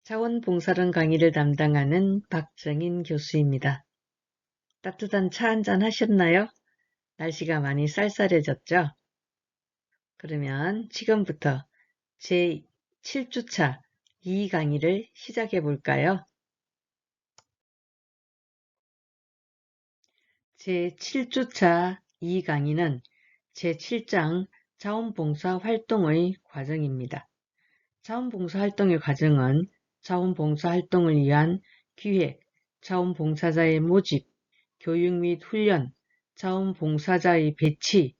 자원봉사론 강의를 담당하는 박정인 교수입니다. 따뜻한 차 한잔 하셨나요? 날씨가 많이 쌀쌀해졌죠? 그러면 지금부터 제7주차 2강의를 시작해 볼까요? 제7주차 2강의는 제7장 자원봉사 활동의 과정입니다. 자원봉사 활동의 과정은 자원봉사 활동을 위한 기획, 자원봉사자의 모집, 교육 및 훈련, 자원봉사자의 배치,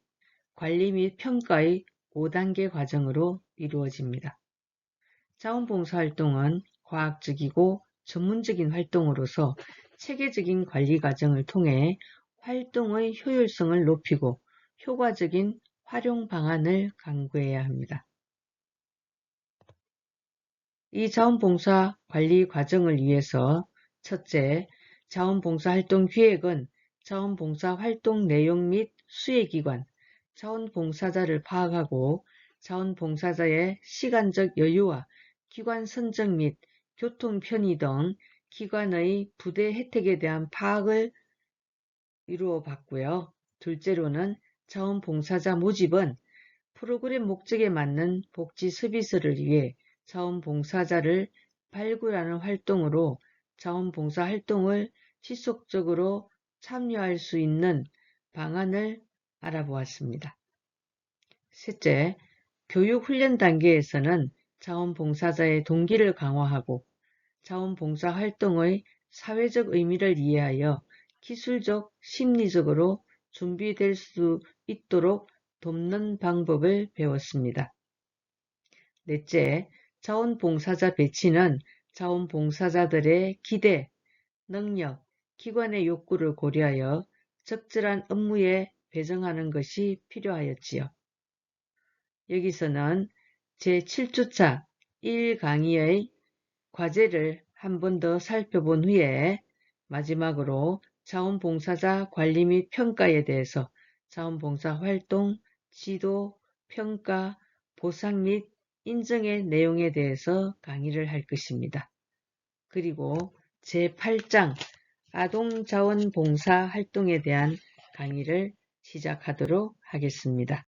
관리 및 평가의 5단계 과정으로 이루어집니다. 자원봉사 활동은 과학적이고 전문적인 활동으로서 체계적인 관리 과정을 통해 활동의 효율성을 높이고 효과적인 활용 방안을 강구해야 합니다. 이 자원봉사 관리 과정을 위해서 첫째, 자원봉사 활동 기획은 자원봉사 활동 내용 및 수혜기관, 자원봉사자를 파악하고 자원봉사자의 시간적 여유와 기관 선정 및 교통 편의 등 기관의 부대 혜택에 대한 파악을 이루어 봤고요. 둘째로는 자원봉사자 모집은 프로그램 목적에 맞는 복지 서비스를 위해 자원봉사자를 발굴하는 활동으로 자원봉사 활동을 지속적으로 참여할 수 있는 방안을 알아보았습니다. 셋째, 교육훈련 단계에서는 자원봉사자의 동기를 강화하고 자원봉사 활동의 사회적 의미를 이해하여 기술적, 심리적으로 준비될 수 있도록 돕는 방법을 배웠습니다. 넷째, 자원봉사자 배치는 자원봉사자들의 기대, 능력, 기관의 욕구를 고려하여 적절한 업무에 배정하는 것이 필요하였지요. 여기서는 제7주차 1강의의 과제를 한 번 더 살펴본 후에 마지막으로 자원봉사자 관리 및 평가에 대해서 자원봉사 활동, 지도, 평가, 보상 및 인정의 내용에 대해서 강의를 할 것입니다. 그리고 제8장 아동자원봉사 활동에 대한 강의를 시작하도록 하겠습니다.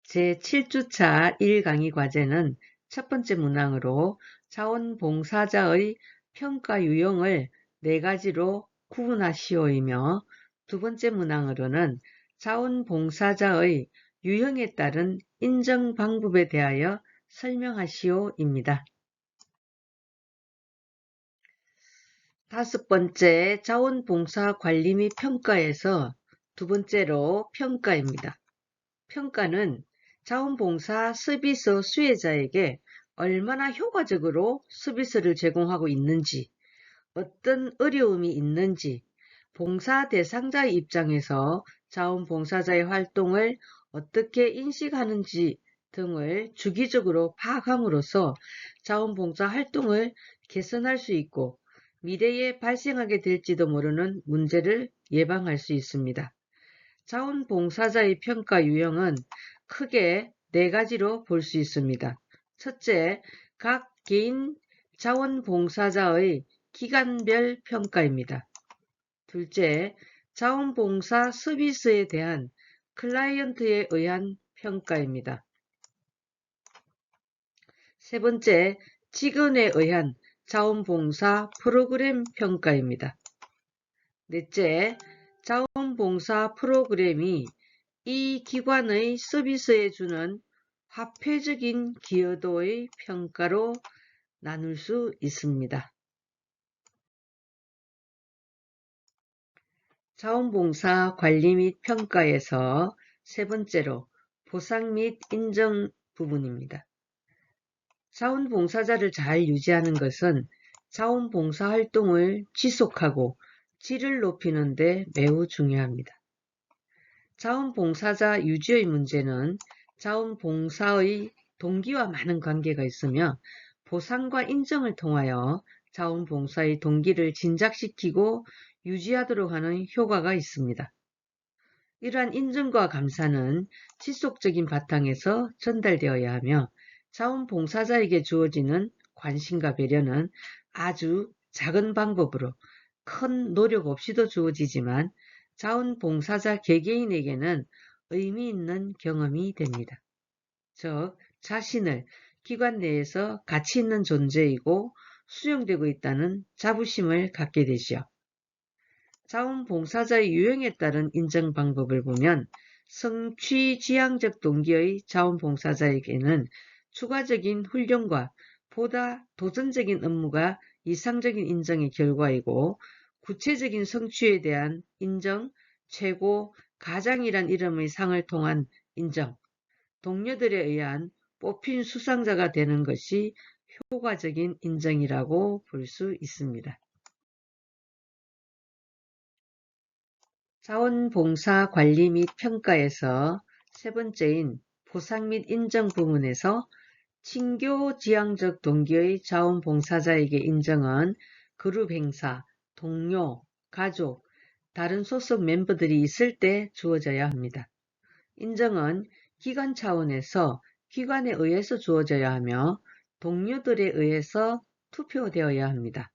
제7주차 1강의 과제는 첫 번째 문항으로 자원봉사자의 평가 유형을 4가지로 구분하시오이며 두 번째 문항으로는 자원봉사자의 유형에 따른 인정 방법에 대하여 설명하시오입니다. 다섯 번째 자원봉사 관리 및 평가에서 두 번째로 평가입니다. 평가는 자원봉사 서비스 수혜자에게 얼마나 효과적으로 서비스를 제공하고 있는지, 어떤 어려움이 있는지, 봉사 대상자의 입장에서 자원봉사자의 활동을 어떻게 인식하는지 등을 주기적으로 파악함으로써 자원봉사 활동을 개선할 수 있고 미래에 발생하게 될지도 모르는 문제를 예방할 수 있습니다. 자원봉사자의 평가 유형은 크게 4가지로 볼 수 있습니다. 첫째, 각 개인 자원봉사자의 기간별 평가입니다. 둘째, 자원봉사 서비스에 대한 클라이언트에 의한 평가입니다. 세 번째, 직원에 의한 자원봉사 프로그램 평가입니다. 넷째, 자원봉사 프로그램이 이 기관의 서비스에 주는 화폐적인 기여도의 평가로 나눌 수 있습니다. 자원봉사 관리 및 평가에서 세 번째로 보상 및 인정 부분입니다. 자원봉사자를 잘 유지하는 것은 자원봉사 활동을 지속하고 질을 높이는 데 매우 중요합니다. 자원봉사자 유지의 문제는 자원봉사의 동기와 많은 관계가 있으며 보상과 인정을 통하여 자원봉사의 동기를 진작시키고 유지하도록 하는 효과가 있습니다. 이러한 인정과 감사는 지속적인 바탕에서 전달되어야 하며 자원봉사자에게 주어지는 관심과 배려는 아주 작은 방법으로 큰 노력 없이도 주어지지만 자원봉사자 개개인에게는 의미 있는 경험이 됩니다. 즉, 자신을 기관 내에서 가치 있는 존재이고 수용되고 있다는 자부심을 갖게 되죠. 자원봉사자의 유형에 따른 인정 방법을 보면 성취지향적 동기의 자원봉사자에게는 추가적인 훈련과 보다 도전적인 업무가 이상적인 인정의 결과이고 구체적인 성취에 대한 인정, 최고, 가장이란 이름의 상을 통한 인정, 동료들에 의한 뽑힌 수상자가 되는 것이 효과적인 인정이라고 볼 수 있습니다. 자원봉사 관리 및 평가에서 세 번째인 보상 및 인정 부문에서 친교지향적 동기의 자원봉사자에게 인정은 그룹 행사, 동료, 가족, 다른 소속 멤버들이 있을 때 주어져야 합니다. 인정은 기관 차원에서 기관에 의해서 주어져야 하며 동료들에 의해서 투표되어야 합니다.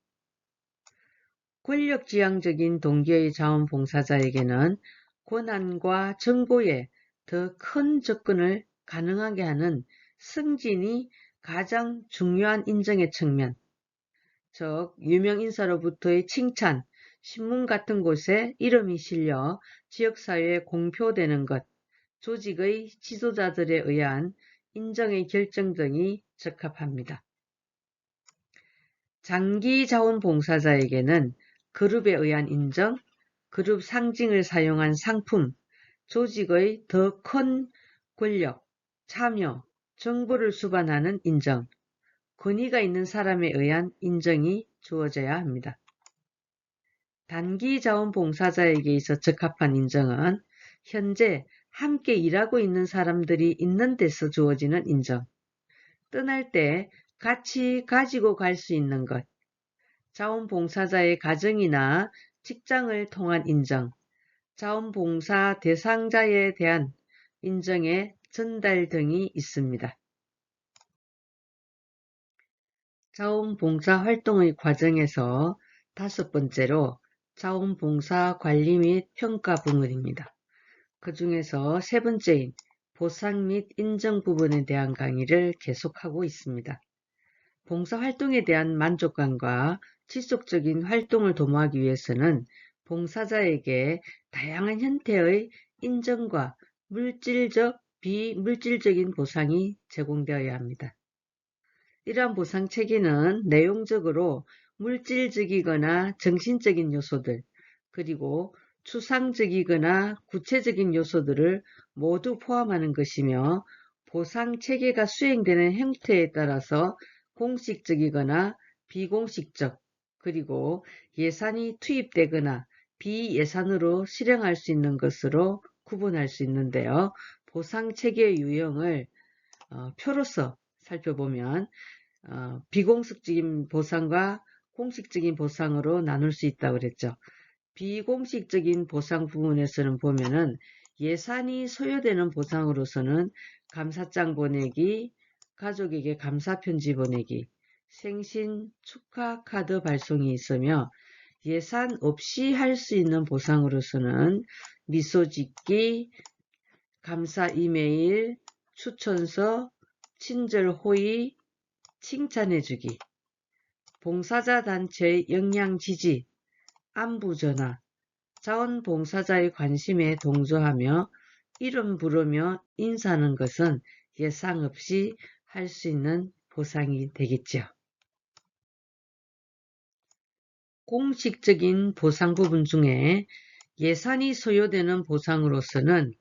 권력지향적인 동기의 자원봉사자에게는 권한과 정보에 더 큰 접근을 가능하게 하는 승진이 가장 중요한 인정의 측면, 즉 유명인사로부터의 칭찬, 신문 같은 곳에 이름이 실려 지역사회에 공표되는 것, 조직의 지도자들에 의한 인정의 결정 등이 적합합니다. 장기 자원봉사자에게는 그룹에 의한 인정, 그룹 상징을 사용한 상품, 조직의 더 큰 권력, 참여, 정보를 수반하는 인정, 권위가 있는 사람에 의한 인정이 주어져야 합니다. 단기 자원봉사자에게 있어 적합한 인정은 현재 함께 일하고 있는 사람들이 있는 데서 주어지는 인정, 떠날 때 같이 가지고 갈 수 있는 것, 자원봉사자의 가정이나 직장을 통한 인정, 자원봉사 대상자에 대한 인정의 전달 등이 있습니다. 자원봉사 활동의 과정에서 다섯 번째로 자원봉사 관리 및 평가 부문입니다. 그 중에서 세 번째인 보상 및 인정 부분에 대한 강의를 계속하고 있습니다. 봉사활동에 대한 만족감과 지속적인 활동을 도모하기 위해서는 봉사자에게 다양한 형태의 인정과 물질적, 비물질적인 보상이 제공되어야 합니다. 이러한 보상 체계는 내용적으로 물질적이거나 정신적인 요소들, 그리고 추상적이거나 구체적인 요소들을 모두 포함하는 것이며 보상 체계가 수행되는 형태에 따라서 공식적이거나 비공식적, 그리고 예산이 투입되거나 비예산으로 실행할 수 있는 것으로 구분할 수 있는데요. 보상 체계의 유형을 표로서 살펴보면 비공식적인 보상과 공식적인 보상으로 나눌 수 있다고 그랬죠. 비공식적인 보상 부분에서는 보면은 예산이 소요되는 보상으로서는 감사장 보내기, 가족에게 감사편지 보내기, 생신 축하 카드 발송이 있으며 예산 없이 할 수 있는 보상으로서는 미소 짓기, 감사 이메일, 추천서, 친절 호의, 칭찬해주기, 봉사자 단체의 역량 지지, 안부 전화, 자원봉사자의 관심에 동조하며 이름 부르며 인사하는 것은 예상 없이 할 수 있는 보상이 되겠죠. 공식적인 보상 부분 중에 예산이 소요되는 보상으로서는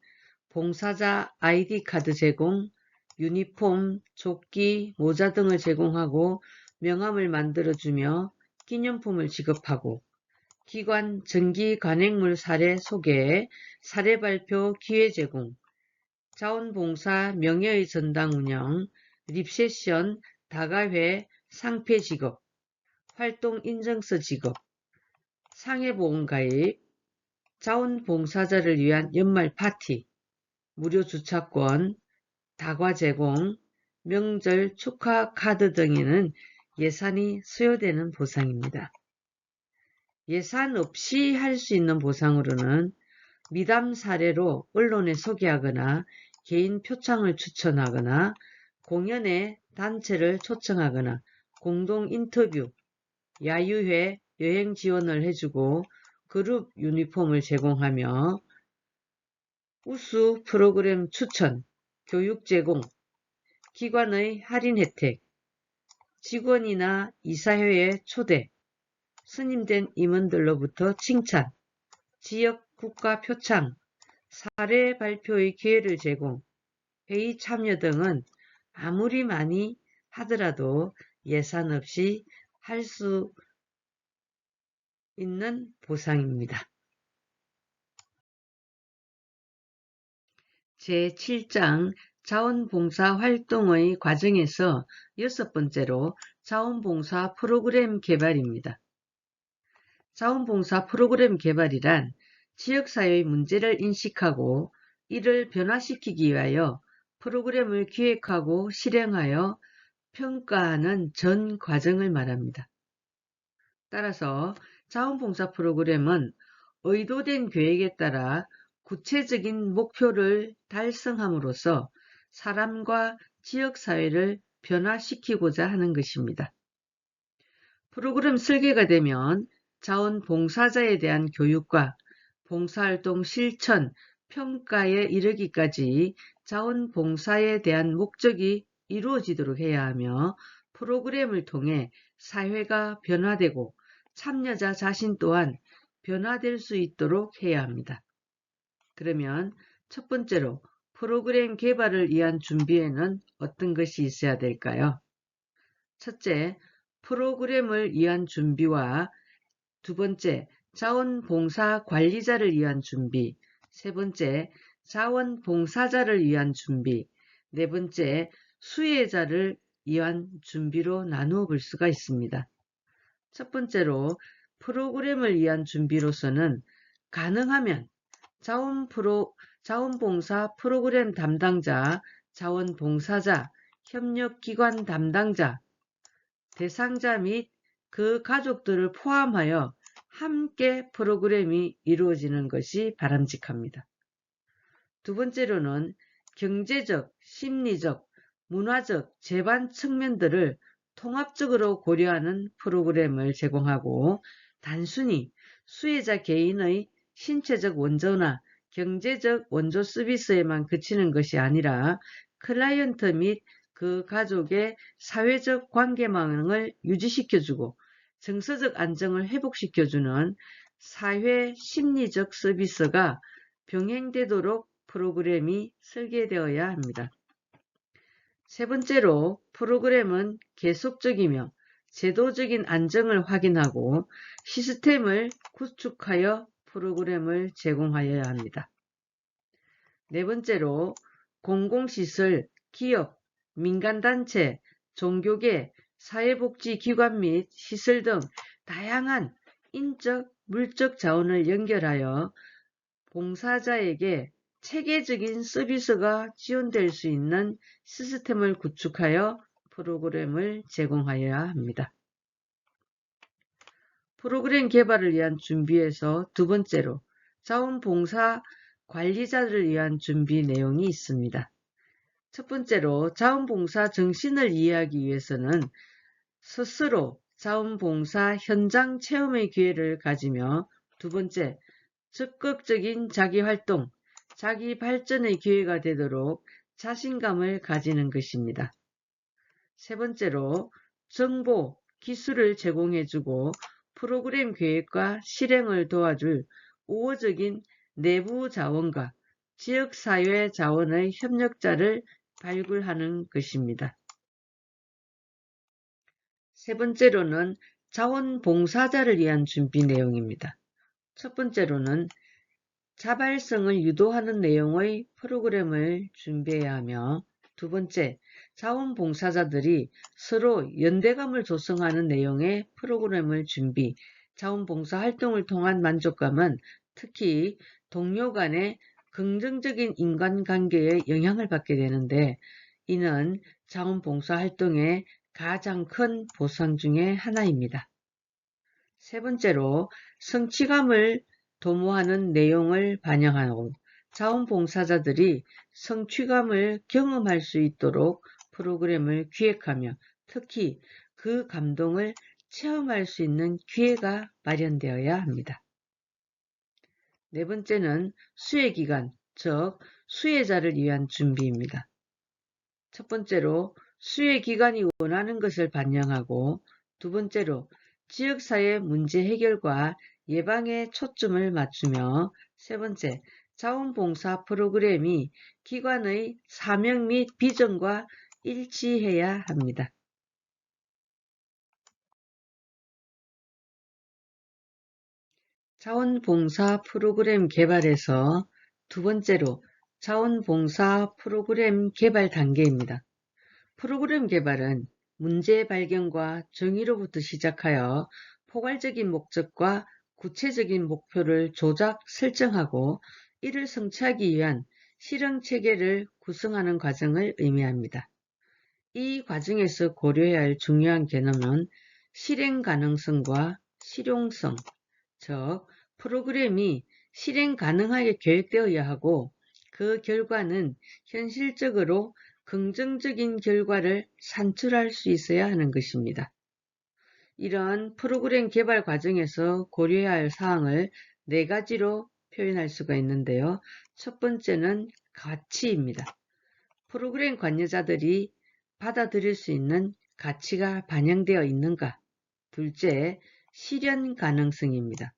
봉사자 아이디 카드 제공, 유니폼, 조끼, 모자 등을 제공하고 명함을 만들어주며 기념품을 지급하고 기관 정기 관행물 사례 소개, 사례 발표 기회 제공, 자원봉사 명예의 전당 운영, 립세션, 다가회, 상패 지급, 활동 인증서 지급, 상해보험 가입, 자원봉사자를 위한 연말 파티, 무료 주차권, 다과 제공, 명절 축하 카드 등에는 예산이 수여되는 보상입니다. 예산 없이 할 수 있는 보상으로는 미담 사례로 언론에 소개하거나 개인 표창을 추천하거나 공연에 단체를 초청하거나 공동 인터뷰, 야유회, 여행 지원을 해주고 그룹 유니폼을 제공하며 우수 프로그램 추천, 교육 제공, 기관의 할인 혜택, 직원이나 이사회의 초대, 선임된 임원들로부터 칭찬, 지역 국가 표창, 사례 발표의 기회를 제공, 회의 참여 등은 아무리 많이 하더라도 예산 없이 할 수 있는 보상입니다. 제7장 자원봉사 활동의 과정에서 6번째로 자원봉사 프로그램 개발입니다. 자원봉사 프로그램 개발이란 지역사회의 문제를 인식하고 이를 변화시키기 위하여 프로그램을 기획하고 실행하여 평가하는 전 과정을 말합니다. 따라서 자원봉사 프로그램은 의도된 계획에 따라 구체적인 목표를 달성함으로써 사람과 지역사회를 변화시키고자 하는 것입니다. 프로그램 설계가 되면 자원봉사자에 대한 교육과 봉사활동 실천, 평가에 이르기까지 자원봉사에 대한 목적이 이루어지도록 해야 하며 프로그램을 통해 사회가 변화되고 참여자 자신 또한 변화될 수 있도록 해야 합니다. 그러면 첫 번째로 프로그램 개발을 위한 준비에는 어떤 것이 있어야 될까요? 첫째, 프로그램을 위한 준비와 두 번째, 자원봉사 관리자를 위한 준비, 세 번째, 자원봉사자를 위한 준비, 네 번째, 수혜자를 위한 준비로 나누어 볼 수가 있습니다. 첫 번째로 프로그램을 위한 준비로서는 가능하면 자원봉사 프로그램 담당자, 자원봉사자, 협력기관 담당자, 대상자 및 그 가족들을 포함하여 함께 프로그램이 이루어지는 것이 바람직합니다. 두 번째로는 경제적, 심리적, 문화적, 재반 측면들을 통합적으로 고려하는 프로그램을 제공하고 단순히 수혜자 개인의 신체적 원조나 경제적 원조 서비스에만 그치는 것이 아니라 클라이언트 및 그 가족의 사회적 관계망을 유지시켜주고 정서적 안정을 회복시켜주는 사회 심리적 서비스가 병행되도록 프로그램이 설계되어야 합니다. 세 번째로 프로그램은 계속적이며 제도적인 안정을 확인하고 시스템을 구축하여 프로그램을 제공하여야 합니다. 네 번째로 공공시설, 기업, 민간단체, 종교계, 사회복지기관 및 시설 등 다양한 인적, 물적 자원을 연결하여 봉사자에게 체계적인 서비스가 지원될 수 있는 시스템을 구축하여 프로그램을 제공하여야 합니다. 프로그램 개발을 위한 준비에서 두 번째로 자원봉사 관리자를 위한 준비 내용이 있습니다. 첫 번째로 자원봉사 정신을 이해하기 위해서는 스스로 자원봉사 현장 체험의 기회를 가지며 두 번째, 적극적인 자기활동, 자기 발전의 기회가 되도록 자신감을 가지는 것입니다. 세 번째로 정보, 기술을 제공해주고 프로그램 계획과 실행을 도와줄 우호적인 내부 자원과 지역사회 자원의 협력자를 발굴하는 것입니다. 세 번째로는 자원봉사자를 위한 준비 내용입니다. 첫 번째로는 자발성을 유도하는 내용의 프로그램을 준비해야 하며 두 번째, 자원봉사자들이 서로 연대감을 조성하는 내용의 프로그램을 준비, 자원봉사 활동을 통한 만족감은 특히 동료 간의 긍정적인 인간관계에 영향을 받게 되는데 이는 자원봉사활동의 가장 큰 보상 중의 하나입니다. 세 번째로 성취감을 도모하는 내용을 반영하고 자원봉사자들이 성취감을 경험할 수 있도록 프로그램을 기획하며 특히 그 감동을 체험할 수 있는 기회가 마련되어야 합니다. 네 번째는 수혜기간, 즉 수혜자를 위한 준비입니다. 첫 번째로 수혜기관이 원하는 것을 반영하고 두 번째로 지역사회 문제 해결과 예방에 초점을 맞추며 세 번째, 자원봉사 프로그램이 기관의 사명 및 비전과 일치해야 합니다. 자원봉사 프로그램 개발에서 두 번째로 자원봉사 프로그램 개발 단계입니다. 프로그램 개발은 문제 발견과 정의로부터 시작하여 포괄적인 목적과 구체적인 목표를 조작 설정하고 이를 성취하기 위한 실행 체계를 구성하는 과정을 의미합니다. 이 과정에서 고려해야 할 중요한 개념은 실행 가능성과 실용성, 즉 프로그램이 실행 가능하게 계획되어야 하고 그 결과는 현실적으로 긍정적인 결과를 산출할 수 있어야 하는 것입니다. 이런 프로그램 개발 과정에서 고려해야 할 사항을 네 가지로 표현할 수가 있는데요. 첫 번째는 가치입니다. 프로그램 관여자들이 받아들일 수 있는 가치가 반영되어 있는가? 둘째, 실현 가능성입니다.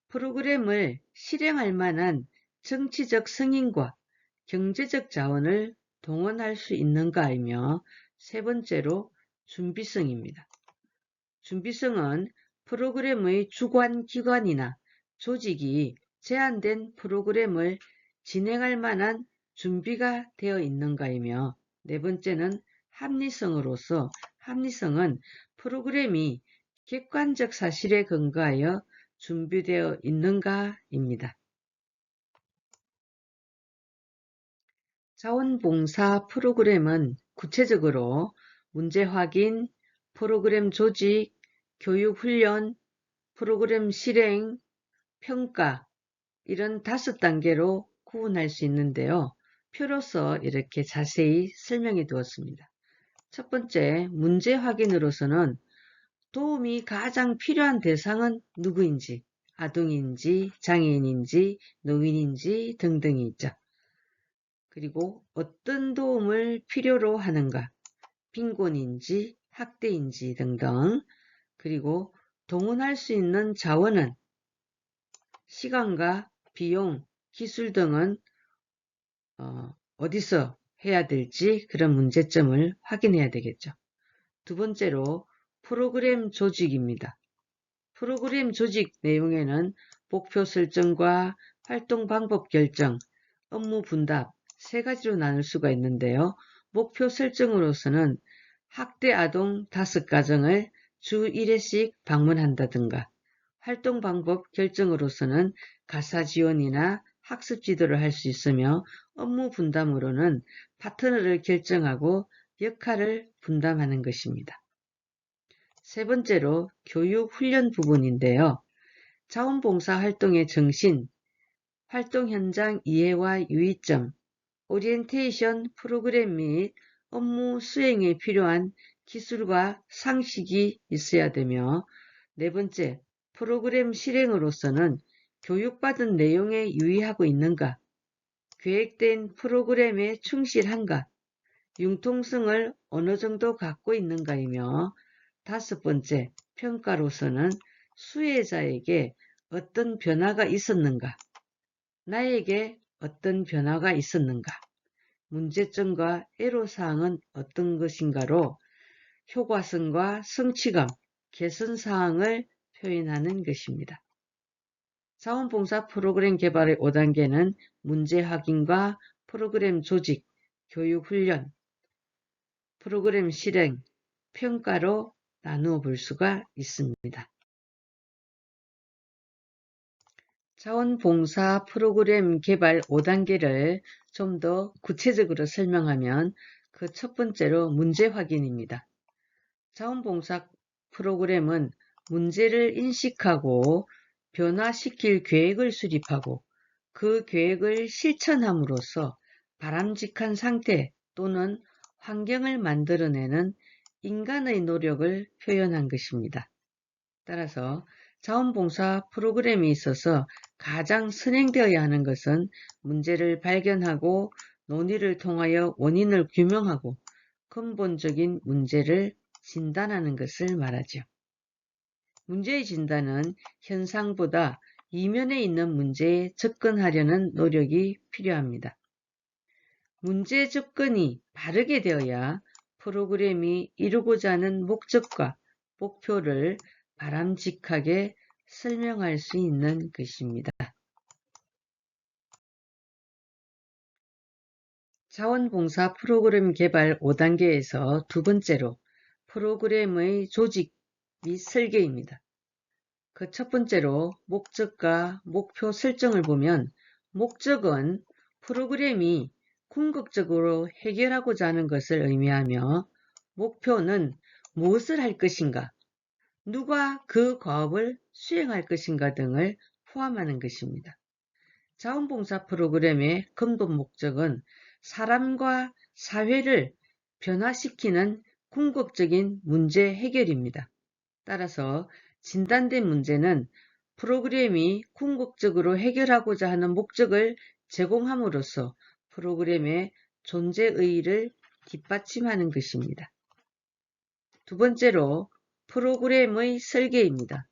프로그램을 실행할 만한 정치적 승인과 경제적 자원을 동원할 수 있는가이며 세 번째로 준비성입니다. 준비성은 프로그램의 주관 기관이나 조직이 제한된 프로그램을 진행할 만한 준비가 되어 있는가이며 네 번째는 합리성으로서 합리성은 프로그램이 객관적 사실에 근거하여 준비되어 있는가입니다. 자원봉사 프로그램은 구체적으로 문제 확인, 프로그램 조직, 교육 훈련, 프로그램 실행, 평가 이런 5단계로 구분할 수 있는데요. 표로서 이렇게 자세히 설명해 두었습니다. 첫 번째, 문제 확인으로서는 도움이 가장 필요한 대상은 누구인지, 아동인지, 장애인인지, 노인인지 등등이 있죠. 그리고 어떤 도움을 필요로 하는가, 빈곤인지, 학대인지 등등, 그리고 동원할 수 있는 자원은 시간과 비용, 기술 등은 어디서 해야 될지 그런 문제점을 확인해야 되겠죠. 두 번째로 프로그램 조직입니다. 프로그램 조직 내용에는 목표 설정과 활동 방법 결정, 업무 분담 세 가지로 나눌 수가 있는데요. 목표 설정으로서는 학대 아동 5가정을 주 1회씩 방문한다든가 활동 방법 결정으로서는 가사 지원이나 학습 지도를 할 수 있으며 업무 분담으로는 파트너를 결정하고 역할을 분담하는 것입니다. 세 번째로 교육 훈련 부분인데요. 자원봉사 활동의 정신, 활동 현장 이해와 유의점, 오리엔테이션 프로그램 및 업무 수행에 필요한 기술과 상식이 있어야 되며 네 번째, 프로그램 실행으로서는 교육받은 내용에 유의하고 있는가, 계획된 프로그램에 충실한가, 융통성을 어느 정도 갖고 있는가이며 다섯 번째, 평가로서는 수혜자에게 어떤 변화가 있었는가, 나에게 어떤 변화가 있었는가, 문제점과 애로사항은 어떤 것인가로 효과성과 성취감, 개선사항을 표현하는 것입니다. 자원봉사 프로그램 개발의 5단계는 문제 확인과 프로그램 조직, 교육 훈련, 프로그램 실행, 평가로 나누어 볼 수가 있습니다. 자원봉사 프로그램 개발 5단계를 좀 더 구체적으로 설명하면 그 첫 번째로 문제 확인입니다. 자원봉사 프로그램은 문제를 인식하고 변화시킬 계획을 수립하고 그 계획을 실천함으로써 바람직한 상태 또는 환경을 만들어내는 인간의 노력을 표현한 것입니다. 따라서 자원봉사 프로그램에 있어서 가장 선행되어야 하는 것은 문제를 발견하고 논의를 통하여 원인을 규명하고 근본적인 문제를 진단하는 것을 말하죠. 문제의 진단은 현상보다 이면에 있는 문제에 접근하려는 노력이 필요합니다. 문제 접근이 바르게 되어야 프로그램이 이루고자 하는 목적과 목표를 바람직하게 설명할 수 있는 것입니다. 자원봉사 프로그램 개발 5단계에서 두 번째로 프로그램의 조직 및 설계입니다. 그 첫 번째로 목적과 목표 설정을 보면 목적은 프로그램이 궁극적으로 해결하고자 하는 것을 의미하며 목표는 무엇을 할 것인가, 누가 그 과업을 수행할 것인가 등을 포함하는 것입니다. 자원봉사 프로그램의 근본 목적은 사람과 사회를 변화시키는 궁극적인 문제 해결입니다. 따라서 진단된 문제는 프로그램이 궁극적으로 해결하고자 하는 목적을 제공함으로써 프로그램의 존재 의의를 뒷받침하는 것입니다. 두 번째로 프로그램의 설계입니다.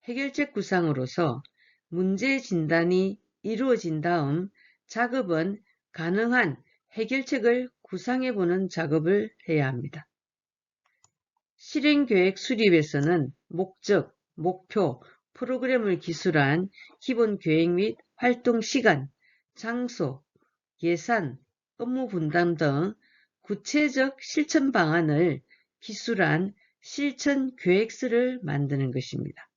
해결책 구상으로서 문제 진단이 이루어진 다음 작업은 가능한 해결책을 구상해보는 작업을 해야 합니다. 실행계획 수립에서는 목적, 목표, 프로그램을 기술한 기본 계획 및 활동 시간, 장소, 예산, 업무 분담 등 구체적 실천 방안을 기술한 실천 계획서를 만드는 것입니다.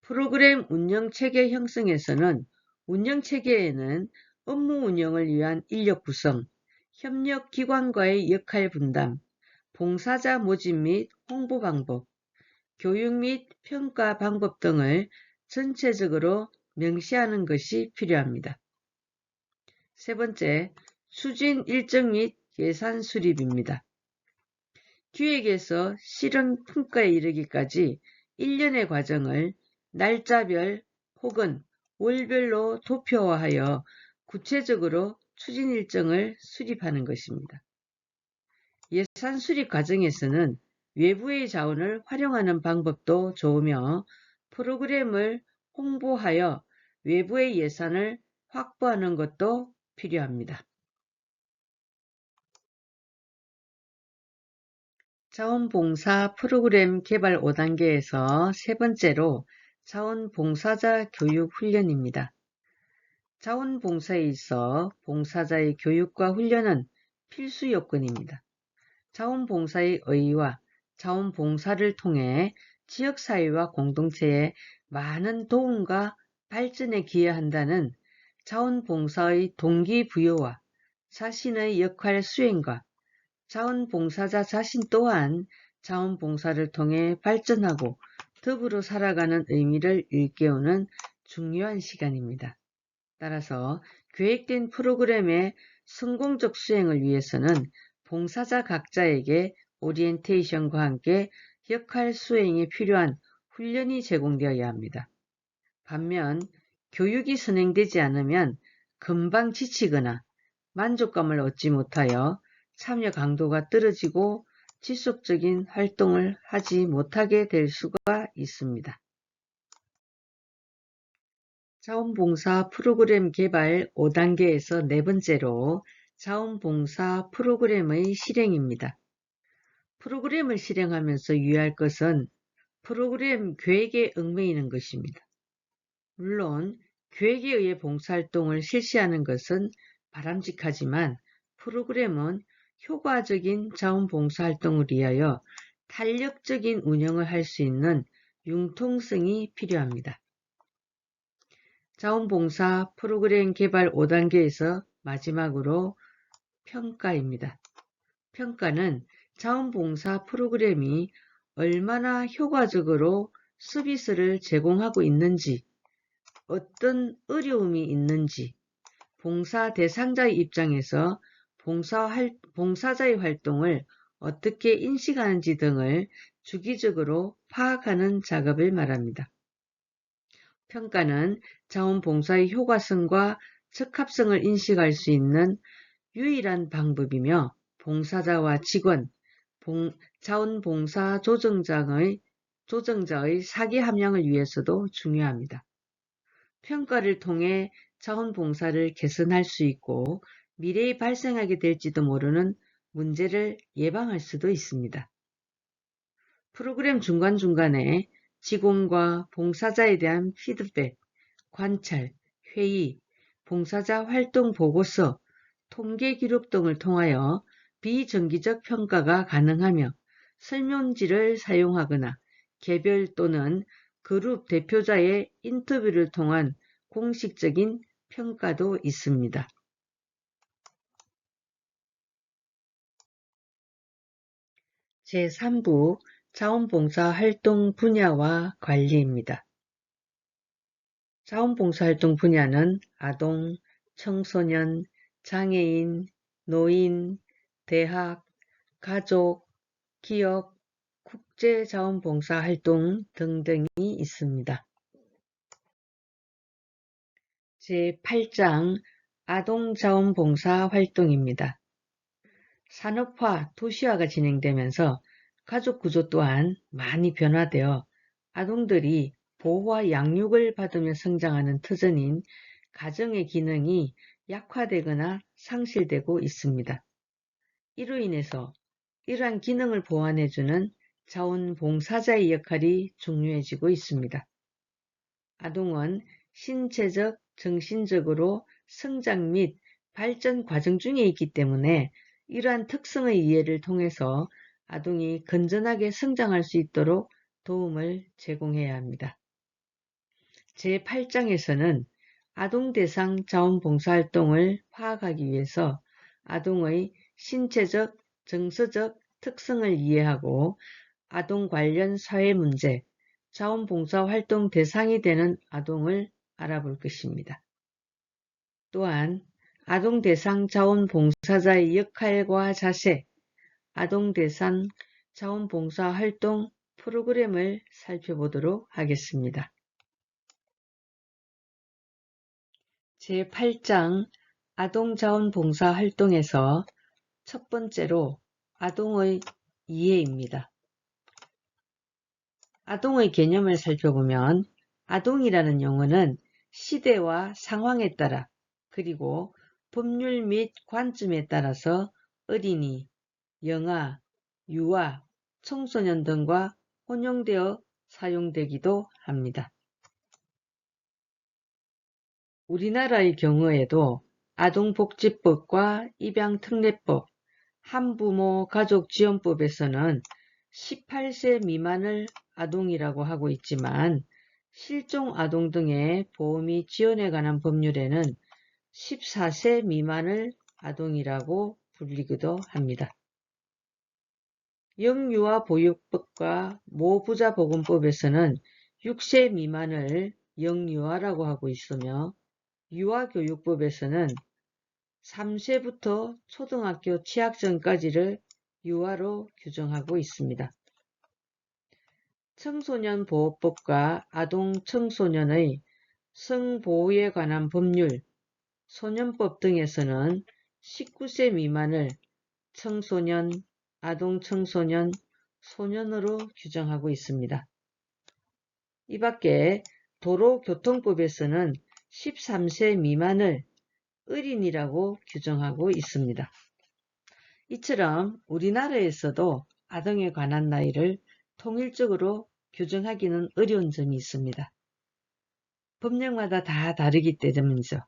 프로그램 운영체계 형성에서는 운영체계에는 업무 운영을 위한 인력 구성, 협력기관과의 역할 분담, 봉사자 모집 및 홍보 방법, 교육 및 평가 방법 등을 전체적으로 명시하는 것이 필요합니다. 세 번째, 추진 일정 및 예산 수립입니다. 기획에서 실행 평가에 이르기까지 1년의 과정을 날짜별 혹은 월별로 도표화하여 구체적으로 추진 일정을 수립하는 것입니다. 예산 수립 과정에서는 외부의 자원을 활용하는 방법도 좋으며 프로그램을 홍보하여 외부의 예산을 확보하는 것도 필요합니다. 자원봉사 프로그램 개발 5단계에서 세 번째로 자원봉사자 교육 훈련입니다. 자원봉사에 있어 봉사자의 교육과 훈련은 필수 요건입니다. 자원봉사의 의의와 자원봉사를 통해 지역사회와 공동체에 많은 도움과 발전에 기여한다는 자원봉사의 동기부여와 자신의 역할 수행과 자원봉사자 자신 또한 자원봉사를 통해 발전하고 더불어 살아가는 의미를 일깨우는 중요한 시간입니다. 따라서 계획된 프로그램의 성공적 수행을 위해서는 봉사자 각자에게 오리엔테이션과 함께 역할 수행에 필요한 훈련이 제공되어야 합니다. 반면 교육이 선행되지 않으면 금방 지치거나 만족감을 얻지 못하여 참여 강도가 떨어지고 지속적인 활동을 하지 못하게 될 수가 있습니다. 자원봉사 프로그램 개발 5단계에서 네 번째로 자원봉사 프로그램의 실행입니다. 프로그램을 실행하면서 유의할 것은 프로그램 계획에 얽매이는 것입니다. 물론 계획에 의해 봉사활동을 실시하는 것은 바람직하지만 프로그램은 효과적인 자원봉사활동을 위하여 탄력적인 운영을 할 수 있는 융통성이 필요합니다. 자원봉사 프로그램 개발 5단계에서 마지막으로 평가입니다. 평가는 자원봉사 프로그램이 얼마나 효과적으로 서비스를 제공하고 있는지, 어떤 어려움이 있는지, 봉사 대상자의 입장에서 봉사자의 활동을 어떻게 인식하는지 등을 주기적으로 파악하는 작업을 말합니다. 평가는 자원봉사의 효과성과 적합성을 인식할 수 있는 유일한 방법이며 봉사자와 직원, 자원봉사 조정자의 사기 함량을 위해서도 중요합니다. 평가를 통해 자원봉사를 개선할 수 있고 미래에 발생하게 될지도 모르는 문제를 예방할 수도 있습니다. 프로그램 중간중간에 직원과 봉사자에 대한 피드백, 관찰, 회의, 봉사자 활동 보고서, 통계 기록 등을 통하여 비정기적 평가가 가능하며 설문지를 사용하거나 개별 또는 그룹 대표자의 인터뷰를 통한 공식적인 평가도 있습니다. 제3부 자원봉사 활동 분야와 관리입니다. 자원봉사 활동 분야는 아동, 청소년, 장애인, 노인, 대학, 가족, 기업, 국제자원봉사 활동 등등이 있습니다. 제8장 아동자원봉사 활동입니다. 산업화, 도시화가 진행되면서 가족 구조 또한 많이 변화되어 아동들이 보호와 양육을 받으며 성장하는 터전인 가정의 기능이 약화되거나 상실되고 있습니다. 이로 인해서 이러한 기능을 보완해주는 자원봉사자의 역할이 중요해지고 있습니다. 아동은 신체적, 정신적으로 성장 및 발전 과정 중에 있기 때문에 이러한 특성의 이해를 통해서 아동이 건전하게 성장할 수 있도록 도움을 제공해야 합니다. 제8장에서는 아동 대상 자원봉사활동을 파악하기 위해서 아동의 신체적, 정서적 특성을 이해하고 아동 관련 사회 문제, 자원봉사활동 대상이 되는 아동을 알아볼 것입니다. 또한 아동 대상 자원봉사자의 역할과 자세, 아동 대상 자원봉사활동 프로그램을 살펴보도록 하겠습니다. 제8장 아동자원봉사활동에서 첫 번째로 아동의 이해입니다. 아동의 개념을 살펴보면 아동이라는 용어는 시대와 상황에 따라 그리고 법률 및 관점에 따라서 어린이, 영아, 유아, 청소년 등과 혼용되어 사용되기도 합니다. 우리나라의 경우에도 아동복지법과 입양특례법, 한부모 가족지원법에서는 18세 미만을 아동이라고 하고 있지만 실종 아동 등의 보호 및 지원에 관한 법률에는 14세 미만을 아동이라고 불리기도 합니다. 영유아보육법과 모부자보건법에서는 6세 미만을 영유아라고 하고 있으며 유아교육법에서는 3세부터 초등학교 취학 전까지를 유아로 규정하고 있습니다. 청소년보호법과 아동 청소년의 성보호에 관한 법률, 소년법 등에서는 19세 미만을 청소년, 아동청소년, 소년으로 규정하고 있습니다. 이 밖에 도로교통법에서는 13세 미만을 어린이라고 규정하고 있습니다. 이처럼 우리나라에서도 아동에 관한 나이를 통일적으로 규정하기는 어려운 점이 있습니다. 법령마다 다 다르기 때문이죠.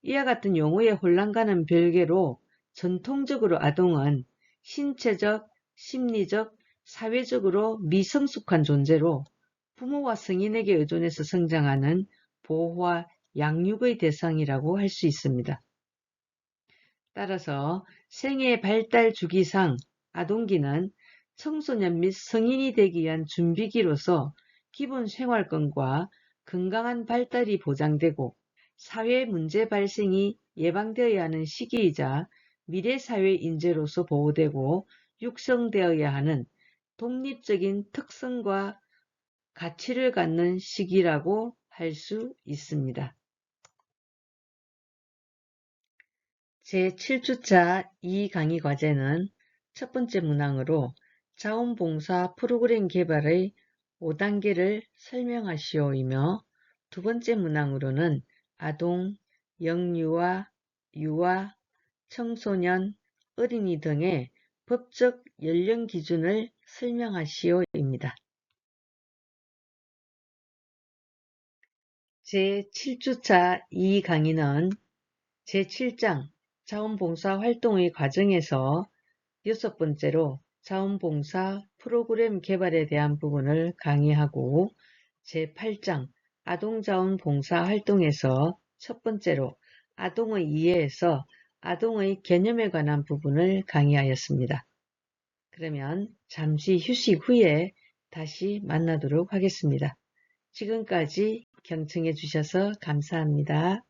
이와 같은 용어의 혼란과는 별개로 전통적으로 아동은 신체적, 심리적, 사회적으로 미성숙한 존재로 부모와 성인에게 의존해서 성장하는 보호와 양육의 대상이라고 할 수 있습니다. 따라서 생애 발달 주기상 아동기는 청소년 및 성인이 되기 위한 준비기로서 기본 생활권과 건강한 발달이 보장되고 사회 문제 발생이 예방되어야 하는 시기이자 미래 사회 인재로서 보호되고 육성되어야 하는 독립적인 특성과 가치를 갖는 시기라고 할 수 있습니다. 제7주차 2강의 과제는 첫 번째 문항으로 자원봉사 프로그램 개발의 5단계를 설명하시오이며 두 번째 문항으로는 아동, 영유아, 유아, 청소년, 어린이 등의 법적 연령 기준을 설명하시오입니다. 제7주차 2강의는 제7장 자원봉사 활동의 과정에서 여섯 번째로 자원봉사 프로그램 개발에 대한 부분을 강의하고 제8장 아동자원봉사 활동에서 첫 번째로 아동의 이해에서 아동의 개념에 관한 부분을 강의하였습니다. 그러면 잠시 휴식 후에 다시 만나도록 하겠습니다. 지금까지 경청해 주셔서 감사합니다.